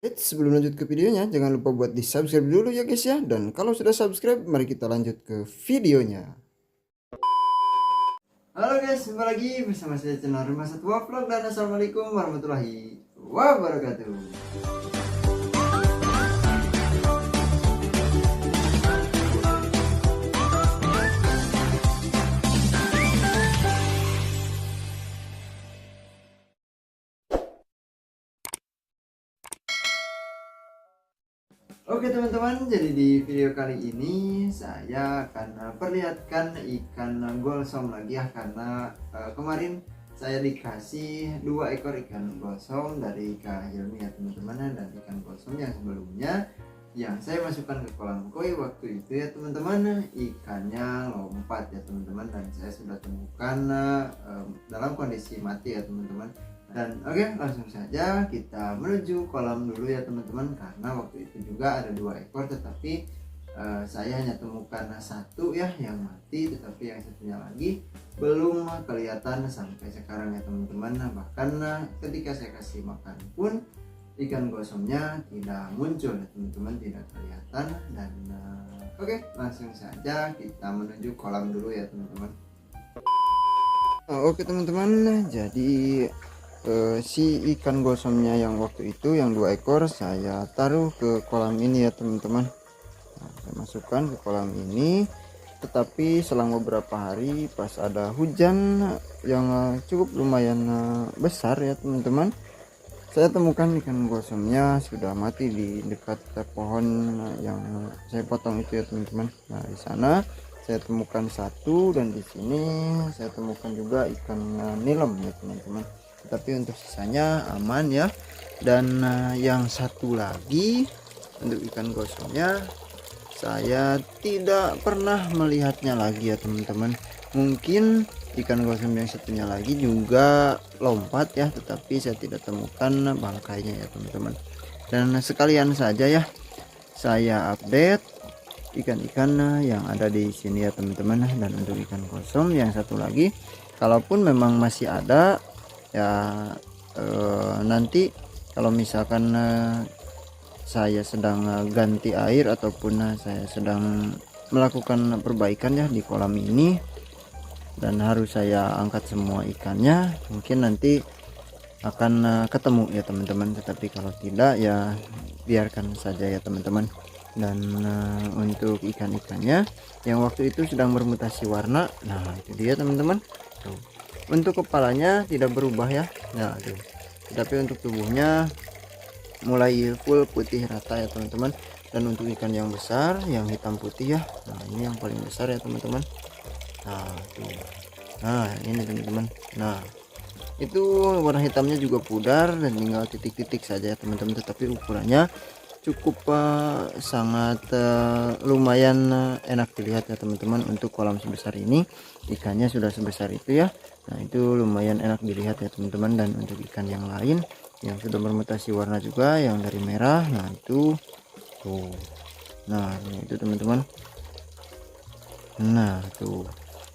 Sebelum lanjut ke videonya, jangan lupa buat di subscribe dulu ya guys ya. Dan kalau sudah subscribe, mari kita lanjut ke videonya. Halo guys, kembali lagi bersama saya channel Rumah Satwa Vlog, dan assalamualaikum warahmatullahi wabarakatuh. Oke teman-teman, jadi di video kali ini saya akan perlihatkan ikan golsom lagi ya, karena kemarin saya dikasih 2 ekor ikan golsom dari Kak Hilmi ya teman-teman. Dan ikan golsom yang sebelumnya yang saya masukkan ke kolam koi waktu itu ya teman-teman, ikannya lompat ya teman-teman, dan saya sudah temukan dalam kondisi mati ya teman-teman. Dan oke, langsung saja kita menuju kolam dulu ya teman-teman, karena waktu itu juga ada 2 ekor, tetapi saya hanya temukan 1 ya yang mati, tetapi yang satunya lagi belum kelihatan sampai sekarang ya teman-teman. Nah, bahkan ketika saya kasih makan pun ikan gosongnya tidak muncul ya teman-teman, tidak kelihatan. Dan oke, langsung saja kita menuju kolam dulu ya teman-teman. Oke teman-teman, jadi si ikan gosongnya yang waktu itu yang 2 ekor saya taruh ke kolam ini ya teman-teman. Saya masukkan ke kolam ini, tetapi selang beberapa hari pas ada hujan yang cukup lumayan besar ya teman-teman, saya temukan ikan gosongnya sudah mati di dekat pohon yang saya potong itu ya teman-teman. Nah, di sana saya temukan 1, dan di sini saya temukan juga ikan nilem ya teman-teman. Tapi untuk sisanya aman ya. Dan yang 1 lagi untuk ikan gosongnya saya tidak pernah melihatnya lagi ya teman-teman. Mungkin ikan gosong yang satunya lagi juga lompat ya, tetapi saya tidak temukan bangkainya ya teman-teman. Dan sekalian saja ya saya update ikan-ikan yang ada di sini ya teman-teman. Dan untuk ikan gosong yang 1 lagi, kalaupun memang masih ada ya, nanti kalau misalkan saya sedang ganti air ataupun saya sedang melakukan perbaikan ya di kolam ini, dan harus saya angkat semua ikannya, mungkin nanti akan ketemu ya teman-teman. Tetapi kalau tidak ya biarkan saja ya teman-teman. Dan untuk ikan-ikannya yang waktu itu sedang bermutasi warna, nah itu dia teman-teman. Untuk kepalanya tidak berubah ya, nah tuh. Tetapi untuk tubuhnya mulai full putih rata ya teman-teman. Dan untuk ikan yang besar yang hitam putih ya, nah ini yang paling besar ya teman-teman. Nah tuh, nah ini teman-teman, nah itu warna hitamnya juga pudar dan tinggal titik-titik saja ya teman-teman. Tetapi ukurannya cukup sangat lumayan enak dilihat ya teman-teman. Untuk kolam sebesar ini ikannya sudah sebesar itu ya. Nah itu lumayan enak dilihat ya teman-teman. Dan untuk ikan yang lain yang sudah bermutasi warna juga, yang dari merah, nah itu tuh, nah itu teman-teman. Nah tuh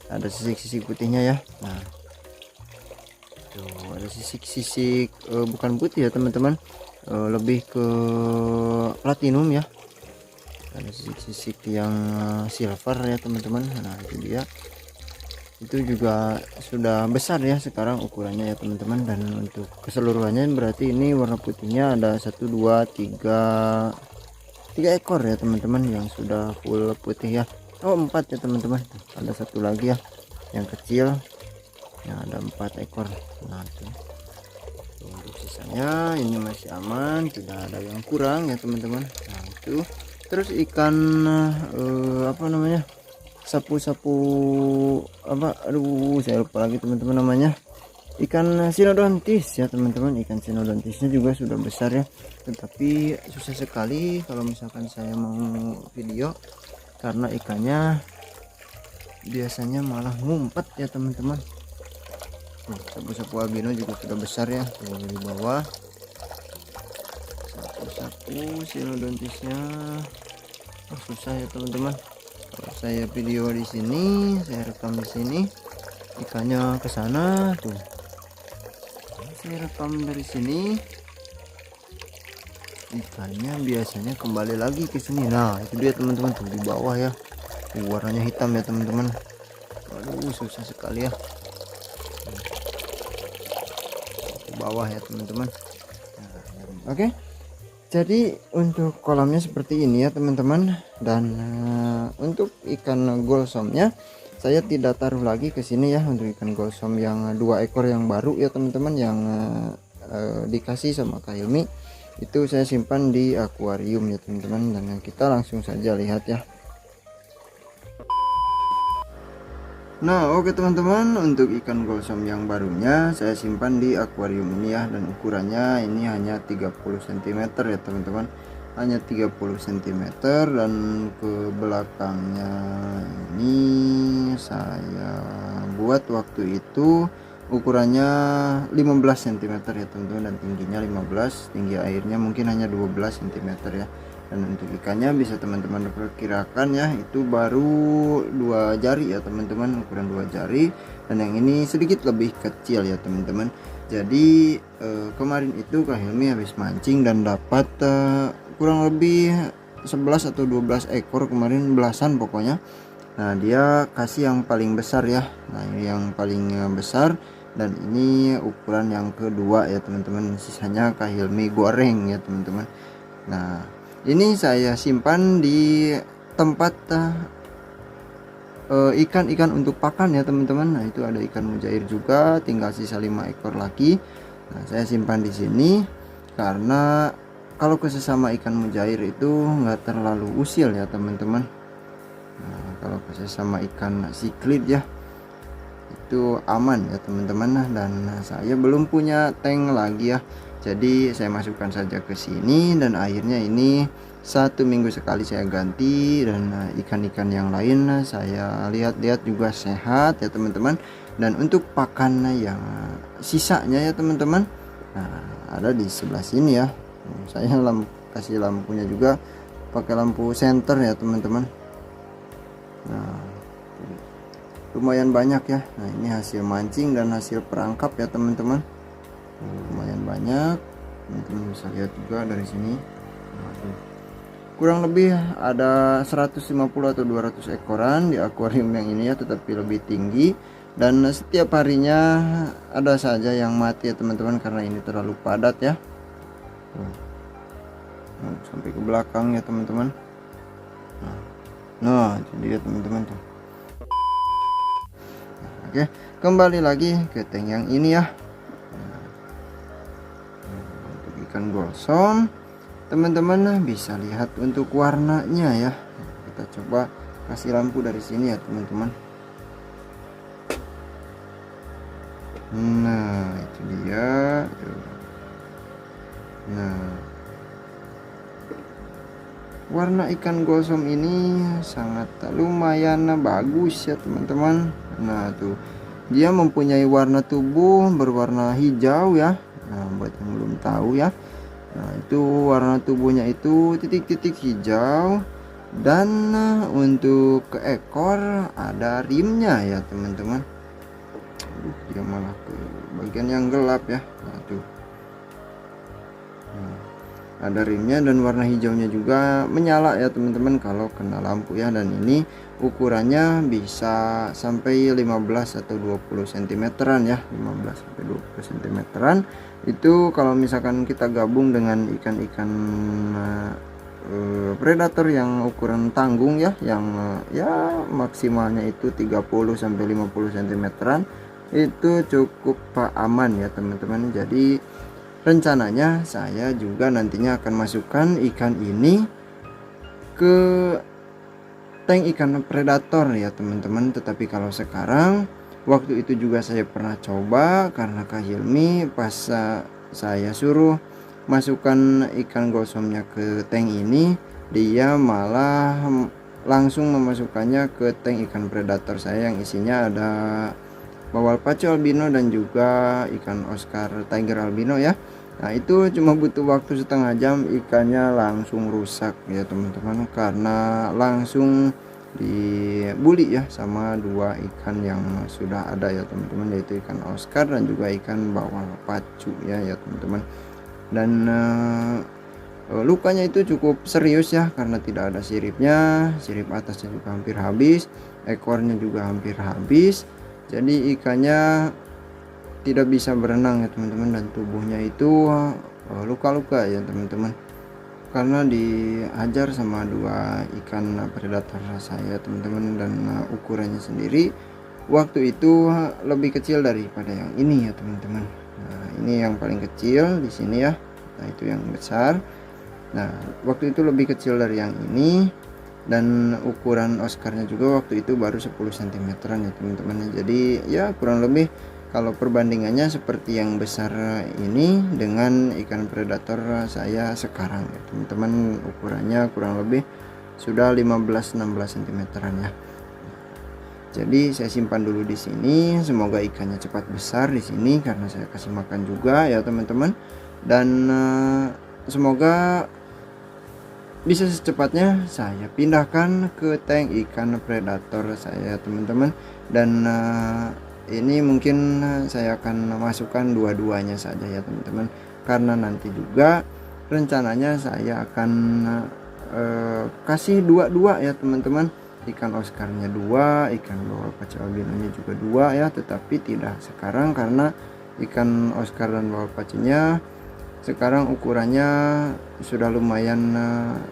ada sisik-sisik putihnya ya. Nah tuh ada sisik-sisik bukan putih ya teman-teman, lebih ke platinum ya. Ada sisik-sisik yang silver ya teman-teman. Nah itu dia, itu juga sudah besar ya sekarang ukurannya ya teman-teman. Dan untuk keseluruhannya berarti ini warna putihnya ada 1 2 3 ekor ya teman-teman yang sudah full putih ya. Oh 4 ya teman-teman, ada 1 lagi ya yang kecil ya, ada 4 ekor. Nah tuh, untuk sisanya ini masih aman, tidak ada yang kurang ya teman-teman. Nah itu terus ikan apa namanya, sapu-sapu apa, aduh saya lupa lagi teman-teman namanya, ikan sinodontis ya teman-teman. Ikan sinodontisnya juga sudah besar ya, tetapi susah sekali kalau misalkan saya mau video karena ikannya biasanya malah ngumpet ya teman-teman. Sapu-sapu albino juga sudah besar ya, tuh di bawah sapu-sapu sinodontisnya. Susah ya teman-teman. Kalau saya video di sini, saya rekam di sini, ikannya ke sana tuh. Saya rekam dari sini, ikannya biasanya kembali lagi ke sini. Nah itu dia teman-teman, tuh di bawah ya. Warnanya hitam ya teman-teman. Waduh susah sekali ya. Ke bawah ya teman-teman. Nah, oke. Jadi untuk kolamnya seperti ini ya teman-teman. Dan untuk ikan golsomnya saya tidak taruh lagi ke sini ya. Untuk ikan golsom yang 2 ekor yang baru ya teman-teman, yang dikasih sama Kak Hilmi, itu saya simpan di akuarium ya teman-teman. Dan kita langsung saja lihat ya. Nah oke teman-teman, untuk ikan golsom yang barunya saya simpan di akuarium ini ya. Dan ukurannya ini hanya 30 cm ya teman-teman, hanya 30 cm. Dan ke belakangnya ini saya buat waktu itu ukurannya 15 cm ya teman-teman, dan tingginya 15, tinggi airnya mungkin hanya 12 cm ya. Dan untuk ikannya bisa teman-teman perkirakan ya, itu baru 2 jari ya teman-teman, ukuran 2 jari. Dan yang ini sedikit lebih kecil ya teman-teman. Jadi kemarin itu Kak Hilmi habis mancing dan dapat kurang lebih 11 atau 12 ekor kemarin, belasan pokoknya. Nah dia kasih yang paling besar ya. Nah ini yang paling besar, dan ini ukuran yang kedua ya teman-teman. Sisanya Kak Hilmi goreng ya teman-teman. Nah ini saya simpan di tempat ikan-ikan untuk pakan ya teman-teman. Nah itu ada ikan mujair juga, tinggal sisa 5 ekor lagi. Nah saya simpan di sini karena kalau ke sesama ikan mujair itu nggak terlalu usil ya teman-teman. Nah kalau ke sesama ikan siklid ya itu aman ya teman-teman. Dan saya belum punya tank lagi ya, jadi saya masukkan saja ke sini. Dan airnya ini 1 minggu sekali saya ganti. Dan ikan-ikan yang lain saya lihat-lihat juga sehat ya teman-teman. Dan untuk pakan yang sisanya ya teman-teman, nah ada di sebelah sini ya. Saya kasih lampunya juga pakai lampu senter ya teman-teman. Nah lumayan banyak ya. Nah ini hasil mancing dan hasil perangkap ya teman-teman. Lumayan banyak, teman-teman bisa lihat juga dari sini. Kurang lebih ada 150 atau 200 ekoran di akuarium yang ini ya, tetapi lebih tinggi. Dan setiap harinya ada saja yang mati ya teman-teman, karena ini terlalu padat ya. Nah, sampai ke belakang ya teman-teman. Nah jadi ya teman-teman tuh. Oke, kembali lagi ke tank yang ini ya. Untuk ikan golsom teman-teman bisa lihat untuk warnanya ya. Kita coba kasih lampu dari sini ya teman-teman. Nah itu dia. Nah warna ikan golsom ini sangat lumayan bagus ya teman-teman. Nah tuh dia mempunyai warna tubuh berwarna hijau ya. Nah buat yang belum tahu ya, nah itu warna tubuhnya itu titik-titik hijau. Dan untuk ke ekor ada rimnya ya teman-teman. Dia malah ke bagian yang gelap ya. Nah tuh ada rimnya, dan warna hijaunya juga menyala ya teman-teman kalau kena lampu ya. Dan ini ukurannya bisa sampai 15 atau 20 cm ya, 15 sampai 20 cm. Itu kalau misalkan kita gabung dengan ikan-ikan predator yang ukuran tanggung ya, yang ya maksimalnya itu 30 sampai 50 cm, itu cukup aman ya teman-teman. Jadi rencananya saya juga nantinya akan masukkan ikan ini ke tank ikan predator ya teman-teman. Tetapi kalau sekarang, waktu itu juga saya pernah coba, karena Kak Hilmi pas saya suruh masukkan ikan golsomnya ke tank ini, dia malah langsung memasukkannya ke tank ikan predator saya yang isinya ada bawal pacu albino dan juga ikan Oscar tiger albino ya. Nah itu cuma butuh waktu setengah jam, ikannya langsung rusak ya teman-teman, karena langsung dibuli ya sama 2 ikan yang sudah ada ya teman-teman, yaitu ikan Oscar dan juga ikan bawal pacu ya teman-teman. Dan lukanya itu cukup serius ya, karena tidak ada siripnya, sirip atasnya juga hampir habis, ekornya juga hampir habis. Jadi ikannya tidak bisa berenang ya teman-teman, dan tubuhnya itu luka-luka ya teman-teman, karena dihajar sama dua ikan predator saya teman-teman. Dan ukurannya sendiri waktu itu lebih kecil daripada yang ini ya teman-teman. Nah, ini yang paling kecil di sini ya. Nah, itu yang besar. Nah, waktu itu lebih kecil dari yang ini, dan ukuran Oscarnya juga waktu itu baru 10 cm ya teman-teman. Jadi ya kurang lebih kalau perbandingannya seperti yang besar ini dengan ikan predator saya sekarang ya teman-teman, ukurannya kurang lebih sudah 15-16 cm ya. Jadi saya simpan dulu di sini, semoga ikannya cepat besar di sini karena saya kasih makan juga ya teman-teman. Dan semoga bisa secepatnya saya pindahkan ke tank ikan predator saya teman-teman. Dan ini mungkin saya akan masukkan dua-duanya saja ya teman-teman, karena nanti juga rencananya saya akan kasih dua-dua ya teman-teman, ikan Oscarnya 2, ikan bawal pacu albinonya juga 2 ya, tetapi tidak sekarang karena ikan Oscar dan bawal pacunya sekarang ukurannya sudah lumayan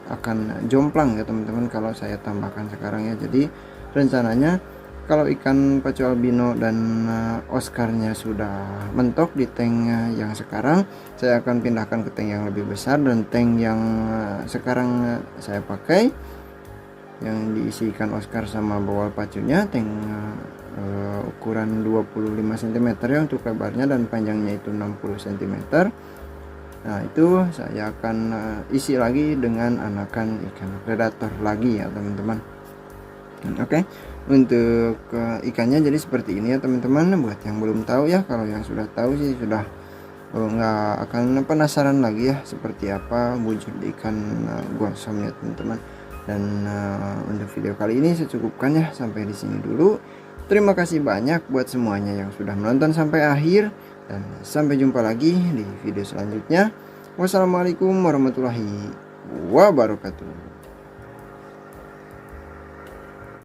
akan jomplang ya teman-teman kalau saya tambahkan sekarang ya. Jadi rencananya kalau ikan pacu albino dan Oscarnya sudah mentok di tank yang sekarang, saya akan pindahkan ke tank yang lebih besar, dan tank yang sekarang saya pakai yang diisi ikan Oscar sama bawal pacunya, tank ukuran 25 cm ya untuk lebarnya, dan panjangnya itu 60 cm. Nah, itu saya akan isi lagi dengan anakan ikan predator lagi ya teman-teman. Oke, untuk ikannya jadi seperti ini ya teman-teman. Buat yang belum tahu ya, kalau yang sudah tahu sih sudah nggak akan penasaran lagi ya seperti apa wujud ikan gosong ya teman-teman. Dan untuk video kali ini saya cukupkan ya sampai di sini dulu. Terima kasih banyak buat semuanya yang sudah menonton sampai akhir, dan sampai jumpa lagi di video selanjutnya. Wassalamualaikum warahmatullahi wabarakatuh.